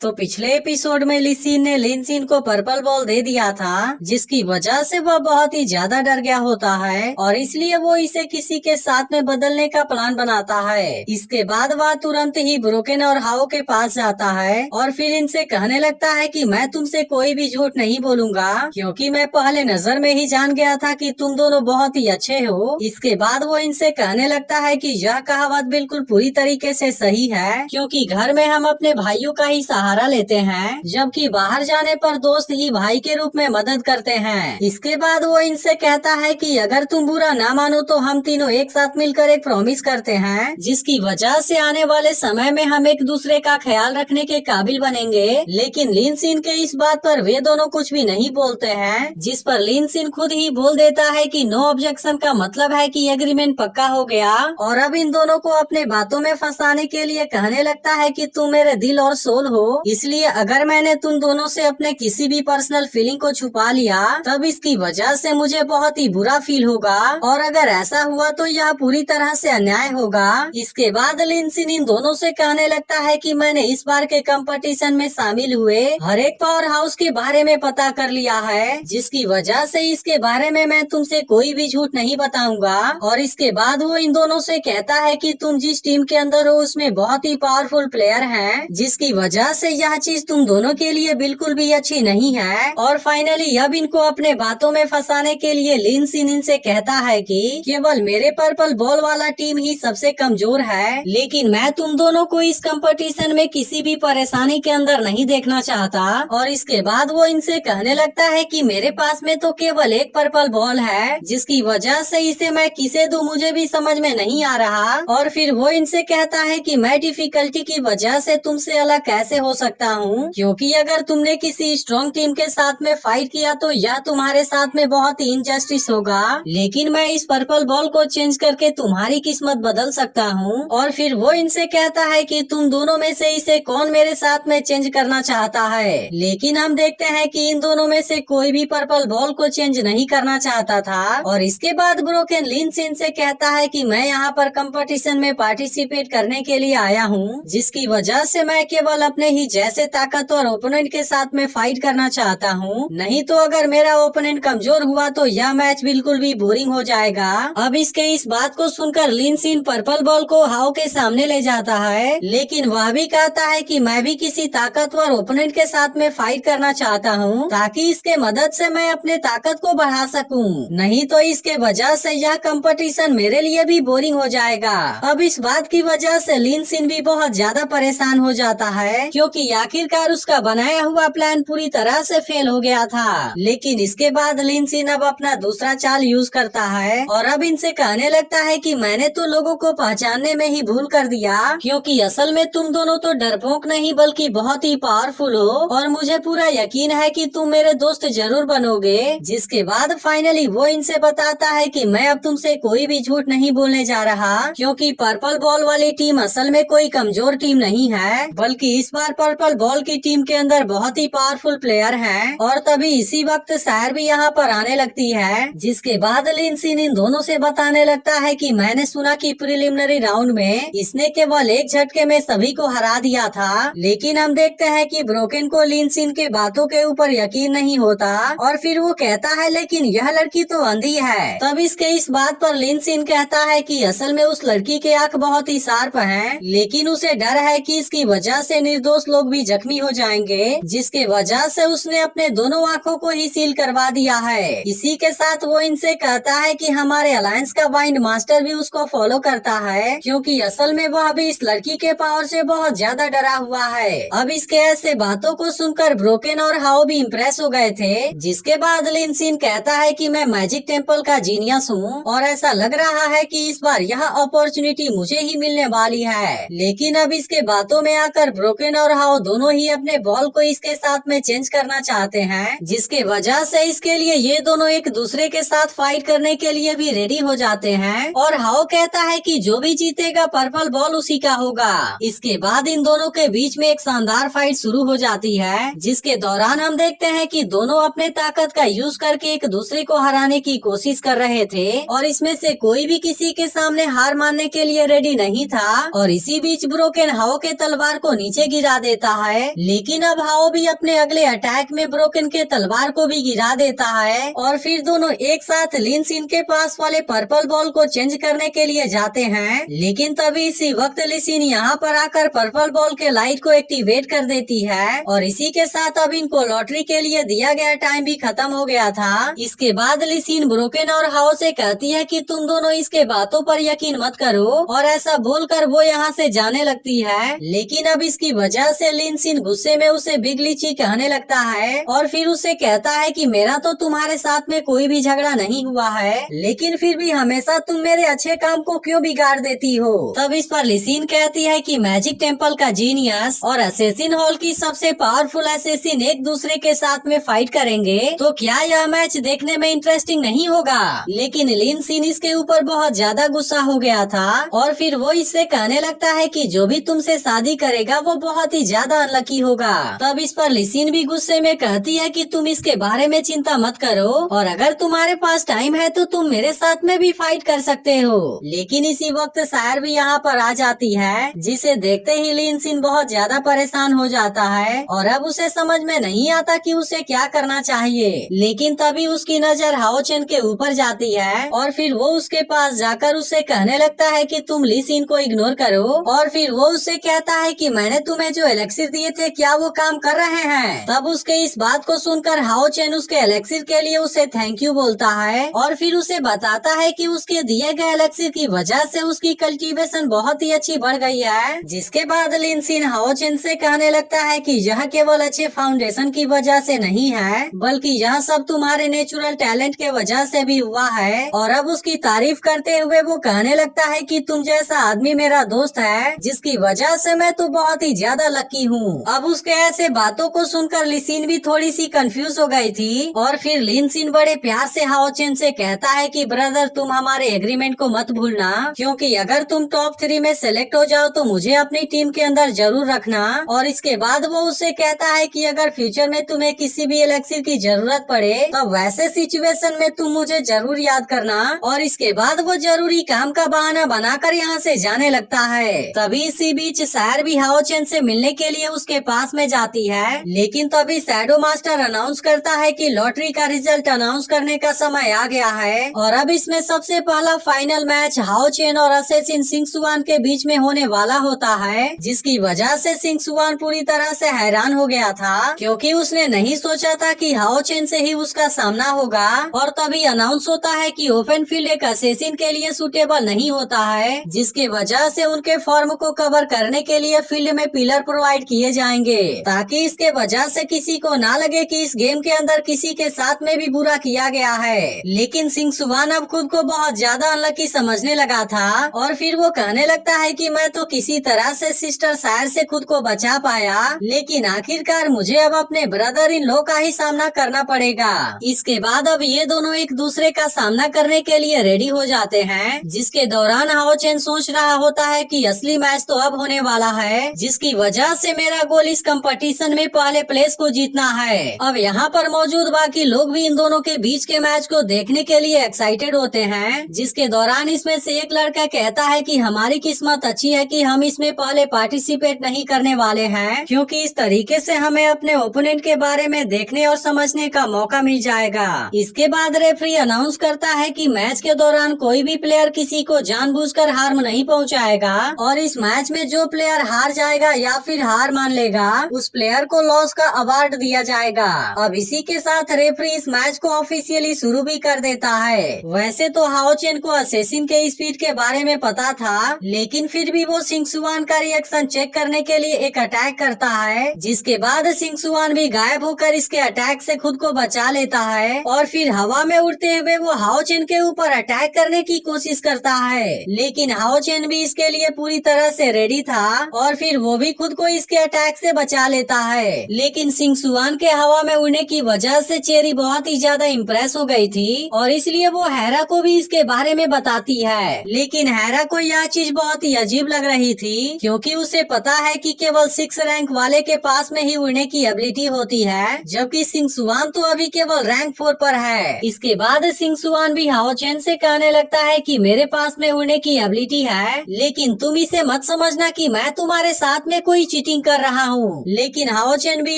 तो पिछले एपिसोड में लिसिन ने लिनसिन को पर्पल बॉल दे दिया था, जिसकी वजह से वह बहुत ही ज्यादा डर गया होता है और इसलिए वो इसे किसी के साथ में बदलने का प्लान बनाता है। इसके बाद वह तुरंत ही ब्रोकन और हाओ के पास जाता है और फिर इनसे कहने लगता है कि मैं तुमसे कोई भी झूठ नहीं बोलूंगा, क्योंकि मैं पहले नजर में ही जान गया था कि तुम दोनों बहुत ही अच्छे हो। इसके बाद वो इनसे कहने लगता है कि यह कहावत बिल्कुल पूरी तरीके से सही है, क्योंकि घर में हम अपने भाइयों का ही सहारा लेते हैं, जबकि बाहर जाने पर दोस्त ही भाई के रूप में मदद करते हैं। इसके बाद वो इनसे कहता है कि अगर तुम बुरा ना मानो तो हम तीनों एक साथ मिलकर एक प्रॉमिस करते हैं, जिसकी वजह से आने वाले समय में हम एक दूसरे का ख्याल रखने के काबिल बनेंगे। लेकिन लिनसिन के इस बात पर वे दोनों कुछ भी नहीं बोलते हैं, जिस पर लिनसिन खुद ही बोल देता है कि नो ऑब्जेक्शन का मतलब है कि एग्रीमेंट पक्का हो गया, और अब इन दोनों को अपने बातों में फंसाने के लिए कहने लगता है कि तुम मेरे दिल और सोल हो, इसलिए अगर मैंने तुम दोनों से अपने किसी भी पर्सनल फीलिंग को छुपा लिया तब इसकी वजह से मुझे बहुत ही बुरा फील होगा, और अगर ऐसा हुआ तो यह पूरी तरह से अन्याय होगा। इसके बाद लिनसिन इन दोनों से कहने लगता है कि मैंने इस बार के कंपटीशन में शामिल हुए हर एक पावर हाउस के बारे में पता कर लिया है, जिसकी वजह से इसके बारे में मैं तुमसे कोई भी झूठ नहीं बताऊंगा। और इसके बाद वो इन दोनों से कहता है कि तुम जिस टीम के अंदर हो उसमें बहुत ही पावरफुल प्लेयर हैं, जिसकी वजह से यह चीज तुम दोनों के लिए बिल्कुल भी अच्छी नहीं है। और फाइनली अब इनको अपने बातों में फंसाने के लिए लिनसिन इनसे कहता है कि केवल मेरे पर्पल बॉल वाला टीम ही सबसे कमजोर है, लेकिन मैं तुम दोनों को इस कंपटीशन में किसी भी परेशानी के अंदर नहीं देखना चाहता। और इसके बाद वो इनसे कहने लगता है कि मेरे पास में तो केवल एक पर्पल बॉल है, जिसकी वजह से इसे मैं किसे दूं मुझे भी समझ में नहीं आ रहा। और फिर वो इनसे कहता है कि मैं डिफिकल्टी की वजह से तुमसे अलग कैसे हो सकता हूँ, क्योंकि अगर तुमने किसी स्ट्रॉन्ग टीम के साथ में फाइट किया तो यह तुम्हारे साथ में बहुत ही इनजस्टिस होगा, लेकिन मैं इस पर्पल बॉल को चेंज करके तुम्हारी किस्मत बदल सकता हूँ। और फिर वो इनसे कहता है कि तुम दोनों में से इसे कौन मेरे साथ में चेंज करना चाहता है, लेकिन हम देखते हैं कि इन दोनों में से कोई भी पर्पल बॉल को चेंज नहीं करना चाहता था। और इसके बाद ब्रोकन लिनसिन से कहता है कि मैं यहाँ पर कंपटीशन में पार्टिसिपेट करने के लिए आया हूँ, जिसकी वजह से मैं केवल अपने ही जैसे ताकतवर ओपोनेंट के साथ में फाइट करना चाहता हूँ, नहीं तो अगर मेरा ओपोनेंट कमजोर हुआ तो यह मैच बिल्कुल भी बोरिंग हो जाएगा। अब इसके इस बात को सुनकर लिनसिन पर्पल बॉल को हाओ के सामने ले जाता है, लेकिन वह भी कहता है कि मैं भी किसी ताकतवर ओपोनेंट के साथ में फाइट करना चाहता हूँ, ताकि इसके मदद से मैं अपने ताकत को बढ़ा सकूं, नहीं तो इसके वजह से यह कंपटीशन मेरे लिए भी बोरिंग हो जाएगा। अब इस बात की वजह से लिनसिन भी बहुत ज्यादा परेशान हो जाता है, क्योंकि आखिरकार उसका बनाया हुआ प्लान पूरी तरह से फेल हो गया था। लेकिन इसके बाद लिनसिन अब अपना दूसरा चाल यूज करता है और अब इनसे कहने लगता है कि मैंने तो लोगों को पहचानने में ही भूल कर दिया, क्योंकि असल में तुम दोनों तो डरपोक नहीं बल्कि बहुत ही पावरफुल हो, और मुझे पूरा यकीन है कि तुम मेरे दोस्त जरूर बनोगे। जिसके बाद फाइनली वो इनसे बताता है कि मैं अब तुमसे कोई भी झूठ नहीं बोलने जा रहा, क्योंकि पर्पल बॉल वाली टीम असल में कोई कमजोर टीम नहीं है, बल्कि इस बार पर्पल बॉल की टीम के अंदर बहुत ही पावरफुल प्लेयर हैं। और तभी इसी वक्त शायर भी यहाँ पर आने लगती है, जिसके बाद लिनसिन इन दोनों से बताने लगता है कि मैंने सुना कि प्रिलिमिनरी राउंड में इसने केवल एक झटके में सभी को हरा दिया था, लेकिन हम देखते हैं कि ब्रोकन को लिनसिन के बातों के ऊपर यकीन नहीं होता, और फिर वो कहता है लेकिन यह लड़की तो अंधी है। तब इसके इस बात पर लिनसिन कहता है कि असल में उस लड़की के आंख बहुत ही शार्प हैं, लेकिन उसे डर है कि इसकी वजह से निर्दोष लोग भी जख्मी हो जाएंगे, जिसके वजह से उसने अपने दोनों आंखों को ही सील करवा दिया है। इसी के साथ वो इनसे कहता है कि हमारे अलायंस का वाइंड मास्टर भी उसको फॉलो करता है, क्योंकि असल में वह भी इस लड़की के पावर से बहुत ज्यादा डरा हुआ है। अब इसके ऐसे बातों को सुनकर ब्रोकन और हाओ भी इम्प्रेस हो गए थे। जिसके बाद लिनसिन कहता है कि मैं मैजिक टेम्पल का जीनियस हूँ और ऐसा लग रहा है कि इस बार यह अपॉर्चुनिटी मुझे ही मिलने वाली है। लेकिन अब इसके बातों में आकर ब्रोकन और हाओ दोनों ही अपने बॉल को इसके साथ में चेंज करना चाहते हैं, जिसके वजह से इसके लिए ये दोनों एक दूसरे के साथ फाइट करने के लिए भी रेडी हो जाते हैं। और हाओ कहता है कि जो भी जीतेगा पर्पल बॉल उसी का होगा। इसके बाद इन दोनों के बीच में एक शानदार फाइट शुरू हो जाती है, जिसके दौरान हम देखते हैं कि दोनों अपने ताकत का यूज करके एक दूसरे को हराने की कोशिश कर रहे थे, और इसमें से कोई भी किसी के सामने हार मानने के लिए रेडी नहीं था। और इसी बीच ब्रोकन हाओ के तलवार को नीचे गिरा देता है, लेकिन अब हाओ भी अपने अगले अटैक में ब्रोकन के तलवार को भी गिरा देता है और फिर दोनों एक साथ लिन सिन के पास वाले पर्पल बॉल को चेंज करने के लिए जाते हैं। लेकिन तभी इसी वक्त लिसिन यहाँ पर आकर पर्पल बॉल के लाइट को एक्टिवेट कर देती है और इसी के साथ अब इनको लॉटरी के लिए दिया गया टाइम भी खत्म हो गया था। इसके बाद लिसिन ब्रोकन और हाओ से कहती है कि तुम दोनों इसके बातों पर यकीन मत करो और ऐसा बोलकर वो यहाँ से जाने लगती है। लेकिन अब इसकी वजह से लिन सिन गुस्से में उसे बिग लीची कहने लगता है और फिर उसे कहता है कि मेरा तो तुम्हारे साथ में कोई भी झगड़ा नहीं हुआ है, लेकिन फिर भी हमेशा तुम मेरे अच्छे काम को क्यों बिगाड़ देती हो। तब इस पर लिसिन कहती है कि मैजिक टेम्पल का जीनियस और असेसिन हॉल की सबसे पावरफुल असेसिन एक दूसरे के साथ में फाइट करेंगे तो क्या यह मैच देखने में इंटरेस्टिंग नहीं होगा। लेकिन लिन सिन इसके ऊपर बहुत ज्यादा गुस्सा हो गया था और फिर वो इससे कहने लगता है कि जो भी तुमसे शादी करेगा वो बहुत ही ज्यादा अनलकी होगा। तब इस पर लिसिन भी गुस्से में कहती है कि तुम इसके बारे में चिंता मत करो और अगर तुम्हारे पास टाइम है तो तुम मेरे साथ में भी फाइट कर सकते हो। लेकिन इसी वक्त सायर भी यहाँ पर आ जाती है, जिसे देखते ही लिन सिन बहुत ज्यादा परेशान हो जाता है और अब उसे समझ में नहीं आता कि उसे क्या करना चाहिए। लेकिन तभी उसकी नजर हाओ चेन के ऊपर जाती है और फिर वो उसके पास जाकर उससे कहने लगता है कि तुम ली सिन को इग्नोर करो और फिर वो उससे कहता है कि मैंने तुम्हें जो एलेक्सिर दिए थे क्या वो काम कर रहे हैं। तब उसके इस बात को सुनकर हाओ चेन उसके एलेक्सिर के लिए उसे थैंक यू बोलता है और फिर उसे बताता है कि उसके दिए गए एलेक्सिर की वजह से उसकी कल्टीवेशन बहुत ही अच्छी बढ़ गई है। जिसके बाद लिन सिन हाओ चेन से कहने लगता है कि यह केवल अच्छे फाउंडेशन की वजह से नहीं है बल्कि यह सब तुम्हारे नेचुरल टैलेंट के वजह से भी हुआ है। और अब उसकी तारीफ करते हुए वो कहने लगता है कि तुम जैसा आदमी मेरा दोस्त है जिसकी वजह से मैं तो बहुत ही ज्यादा लकी हूँ। अब उसके ऐसे बातों को सुनकर लिसिन भी थोड़ी सी कंफ्यूज हो गई थी और फिर लिन सिन बड़े प्यार से हाओ चेन से कहता है कि ब्रदर तुम हमारे एग्रीमेंट को मत भूलना, क्योंकि अगर तुम टॉप 3 में सेलेक्ट हो जाओ तो मुझे अपनी टीम के अंदर जरूर रखना। और इसके बाद वो उससे कहता है कि अगर फ्यूचर में तुम्हें किसी भी एलेक्सिर की जरूरत पड़े तो वैसे सिचुएशन में तुम मुझे जरूर याद करना। और इसके बाद वो जरूरी काम का बहाना बनाकर यहाँ से जाने लगता है। तभी इसी बीच सायर भी हाओ चेन से मिलने के लिए उसके पास में जाती है, लेकिन तभी शैडो मास्टर अनाउंस करता है कि लॉटरी का रिजल्ट अनाउंस करने का समय आ गया है और अब इसमें सबसे पहला फाइनल मैच हाओ चेन और असेसिन सिंग सुआन के बीच में होने वाला होता है, जिसकी वजह से सिंग सुआन पूरी तरह से हैरान हो गया था क्योंकि उसने नहीं सोचा था कि हाओ चेन से ही उसका सामना होगा। और तभी अनाउंस होता है कि ओपन फील्ड एक असेसिन के लिए सूटेबल नहीं होता है, जिसके वजह से उनके फॉर्म को कवर करने के लिए फील्ड में पिलर प्रोवाइड किए जाएंगे ताकि इसके वजह से किसी को ना लगे कि इस गेम के अंदर किसी के साथ में भी बुरा किया गया है। लेकिन सिंग सुआन अब खुद को बहुत ज्यादा अनलकी समझने लगा था और फिर वो कहने लगता है कि मैं तो किसी तरह से सिस्टर सायर से खुद को बचा पाया, लेकिन आखिरकार मुझे अब अपने ब्रदर इन लॉ का ही सामना करना पड़ेगा। इसके बाद अब ये दोनों एक दूसरे का सामना करने के लिए रेडी हो जाते हैं, जिसके दौरान हाओ चेन सोच रहा होता है कि असली मैच तो अब होने वाला है, जिसकी वजह से मेरा गोल इस कंपटीशन में पहले प्लेस को जीतना है। अब यहाँ पर मौजूद बाकी लोग भी इन दोनों के बीच के मैच को देखने के लिए एक्साइटेड होते हैं, जिसके दौरान इसमें से एक लड़का कहता है कि हमारी किस्मत अच्छी है कि हम इसमें पहले पार्टिसिपेट नहीं करने वाले हैं, क्योंकि इस तरीके से हमें अपने ओपोनेंट के बारे में देखने और समझने का मौका मिल जाएगा। इसके बाद रेफरी अनाउंस करता है कि मैच के दौरान कोई भी प्लेयर किसी को जानबूझकर हार्म नहीं पहुंचाएगा और इस मैच में जो प्लेयर हार जाएगा या फिर हार मान लेगा उस प्लेयर को लॉस का अवार्ड दिया जाएगा। अब इसी के साथ रेफरी इस मैच को ऑफिशियली शुरू भी कर देता है। वैसे तो हाओ चेन को असेसिन के स्पीड के बारे में पता था, लेकिन फिर भी वो सिंग सुआन का रिएक्शन चेक करने के लिए एक अटैक करता है, जिसके बाद सिंग सुआन भी गायब होकर इसके अटैक से खुद को बचा लेता है और फिर हवा में उड़ते हुए वो हाओ चेन के ऊपर अटैक करने की कोशिश करता है। लेकिन हाओ चेन भी इसके लिए पूरी तरह से रेडी था और फिर वो भी खुद को इसके अटैक से बचा लेता है। लेकिन सिंग सुआन के हवा में उड़ने की वजह से चेरी बहुत ही ज्यादा इम्प्रेस हो गई थी और इसलिए वो हैरा को भी इसके बारे में बताती है। लेकिन हैरा को यह चीज बहुत ही अजीब लग रही थी, क्योंकि उसे पता है कि केवल 6 रैंक वाले के पास में ही उड़ने की एबिलिटी होती है, जबकि सिंग सुआन तो अभी केवल रैंक 4 पर है। इसके बाद सिंग सुआन भी हाओ चेन से कहने लगता है कि मेरे पास में उड़ने की एबिलिटी है, लेकिन तुम इसे मत समझना कि मैं तुम्हारे साथ में कोई चीटिंग कर रहा हूँ। लेकिन हाओ चेन भी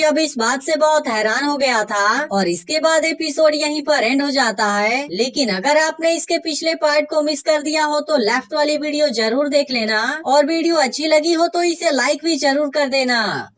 अब इस बात से बहुत हैरान हो गया था और इसके बाद एपिसोड यहीं पर एंड हो जाता है। लेकिन अगर आपने इसके पिछले पार्ट को मिस कर दिया हो तो लेफ्ट वाली वीडियो जरूर देख लेना और वीडियो अच्छी लगी हो तो इसे लाइक भी जरूर कर देना।